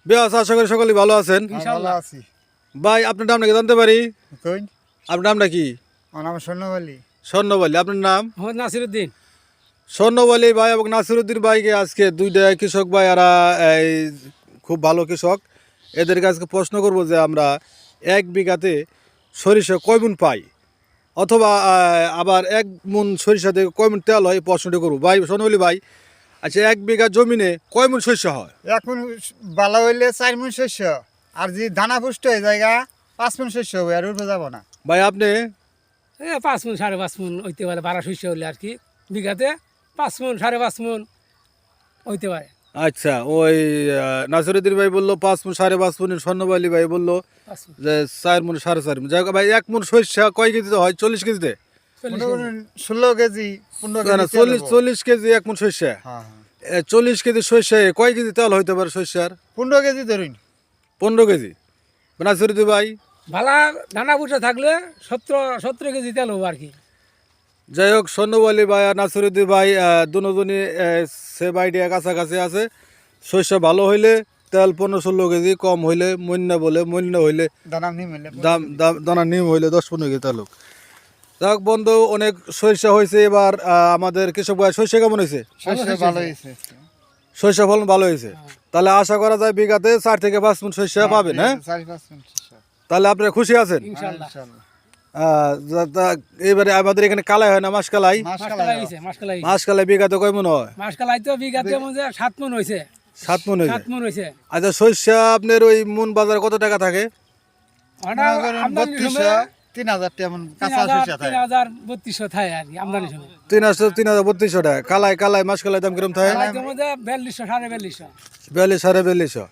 বেশ, আশা করি সকলেই ভালো আছেন। ভালো আছি। ভাই আপনার নামটা কি জানতে পারি? কই? আপনার নামটা কি? আমার নাম স্বর্ণবালী। স্বর্ণবলী। আপনার নাম? মোহাম্মদ নাসিরউদ্দিন। স্বর্ণবলী ভাই এবং নাসিরউদ্দিন ভাইকে আজকে দুইটা কৃষক ভাই এরা এই খুব ভালো কৃষক। এদেরকে আজকে প্রশ্ন করব যে আমরা 1 বিঘাতে সরিষা কয় মণ পাই, অথবা আবার 1 মণ সরিষা থেকে কয় মণ তেল হয়, এই প্রশ্নটি করবো। ভাই স্বর্ণবলী ভাই, আচ্ছা 1 বিঘা জমিনে কয় মণ সরিষা হয়? এখন বালা হইলে 4 মণ শস্য, আর যদি দানা পুষ্ট হয়ে জায়গা 5 মণ শস্য হবে, আর উঠে যাব না। ভাই আপনি? 5 মণ 5.5 মণ হইতে পারে, 12 শস্য হলে আর কি বিঘাতে 5 মণ 5.5 মণ হইতে পারে। আচ্ছা, ওই নাসিরউদ্দিন ভাই বললো 5 মণ 5.5 মণ, স্বর্ণবলী ভাই বললো 5 মণ। যে 4 মণ 4.5 মণ। যাই হোক ভাই, 1 মণ সরিষা কয় কেজিতে হয়? 40 কেজিতে? 16 কেজি 15 না, কেজি 40 কেজি 1 মণ সরিষা। হ্যাঁ 40 কেজি সরিষায় কয় কেজি তেল হইতে পারে সরিষার? 15 কেজি ধরুন। 15 কেজি। নাসিরউদ্দিন ভাই? ভালা দানা বুঝে থাকলে 17 কেজি তেল হবো আর কি। যাই হোক, স্বর্ণবলী ভাই আর নাসিরউদ্দিন ভাই দুজনই সেম আইডিয়া কাছাকাছি আছে। সরিষা ভালো হইলে তেল 15-16 কেজি, কম হইলে মন্য বলে, মন্য হইলে দানা নিম হইলে দানা নিম হইলে 10-15 কেজি তেল হোক। যাই হোক বন্ধু, অনেক সরিষা হয়েছে এবার। আমাদের কৃষক ভাই সরিষা কেমন হয়েছে? শস্য ভালো হয়েছে। সরিষা ফলন ভালো হয়েছে। তাহলে আশা করা যায় বিঘাতে 4 থেকে 5 মণ সরিষা পাবেন। হ্যাঁ, 4-5 মণ শস্য তাহলে আপনারা খুশি আছেন? ইনশাআল্লাহ। ইনশাআল্লাহ। এবারে আমাদের এখানে কালাই হয় না, মাসকালাই? মাসকালাই হইছে, মাসকালাই। মাসকালাই বিঘাতে কয় মণ হয়? মাসকালাই তো বিঘাতে মধ্যে 7 মণ হইছে। 7 মণ হয়েছে। 7 মণ হইছে। আচ্ছা, সরিষা আপনার ওই মন বাজার কত টাকা থাকে? ওটা আমদানি 3000 তেমন কাঁচা শস্য থাকে। 3200 থাকে আর কি আমদানি সময়। 3,000-3,200 টাকা। কালাই মাসকালাই দাম কিরম থাকে? কালাইতে মধ্যে 4200 4200। 42,500।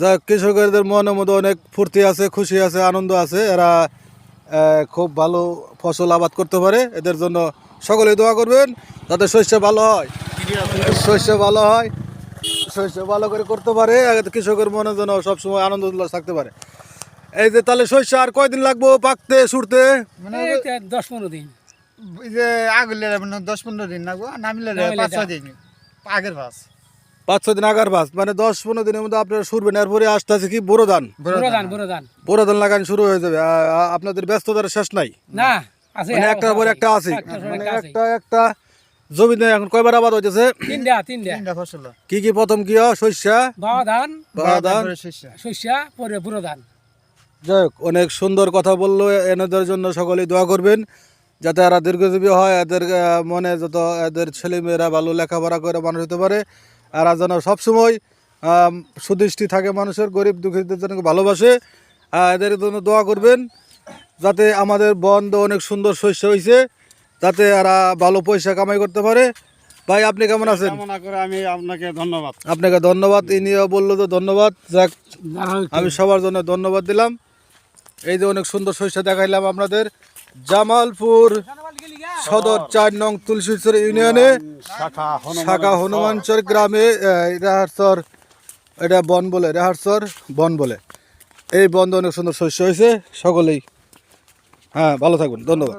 যা কৃষকদের মনের মধ্যে অনেক ফুর্তি আছে, খুশি আছে, আনন্দ আছে। এরা খুব ভালো ফসল আবাদ করতে পারে। এদের জন্য সকলে দোয়া করবেন যাতে শস্য ভালো হয়, শস্য ভালো হয়, শস্য ভালো করে করতে পারে। কৃষকের মনের জন্য সবসময় আনন্দ উল্লাস থাকতে পারে। এই যে তাহলে শস্য আর কয়দিন লাগবো পাকতে, ছুটতে? মানে এই 10-15 দিন। এই যে আগলে 10-15 দিন লাগবো, নামিলে 5-6 দিন আগের বাস। 5-6 দিন আগার বাস, মানে 10-15 দিনের মধ্যে আপনারা শুরবেন। এরপরে আসতে আছে কি বোরো ধান। বোরো ধান লাগানো শুরু হয়ে যাবে। আপনাদের ব্যস্ততার শেষ নাই না, আছে মানে একটার পর একটা আছে। একটার পর মানে একটা আছে। একটা জমিতে এখন কয়বার আবাদ হইতেছে? তিনটা। তিনটা ফসল। কি প্রথম কি হয়? শস্যা, বাওয়া ধান, বাওয়া ধান, শস্য। শস্যা, পরে বুড়ো ধান। যাই হোক, অনেক সুন্দর কথা বললো। এনাদের জন্য সকলেই দোয়া করবেন যাতে এরা দীর্ঘজীবী হয়, এদের মনে যত এদের ছেলেমেয়েরা ভালো লেখাপড়া করে মানুষ হতে পারে। এরা যেন সবসময় সুদৃষ্টি থাকে মানুষের, গরিব দুঃখীদের জন্য ভালোবাসে। এদের জন্য দোয়া করবেন যাতে আমাদের বন্ধ অনেক সুন্দর শস্য হয়েছে, যাতে এরা ভালো পয়সা কামাই করতে পারে। ভাই আপনি কেমন আছেন? কামনা করে আমি আপনাকে ধন্যবাদ। আপনাকে ধন্যবাদ। ইনিও বললো তো ধন্যবাদ। যাক, আমি সবার জন্য ধন্যবাদ দিলাম। এই যে অনেক সুন্দর শস্য দেখাইলাম আপনাদের। জামালপুর সদর 4 নং তুলসীচর ইউনিয়নে শাখা হনুমানচর গ্রামে রেহারচর, এটা বন বলে, রেহারচর বন বলে। এই বন অনেক সুন্দর শস্য হয়েছে। সকলেই ভালো থাকবেন। ধন্যবাদ।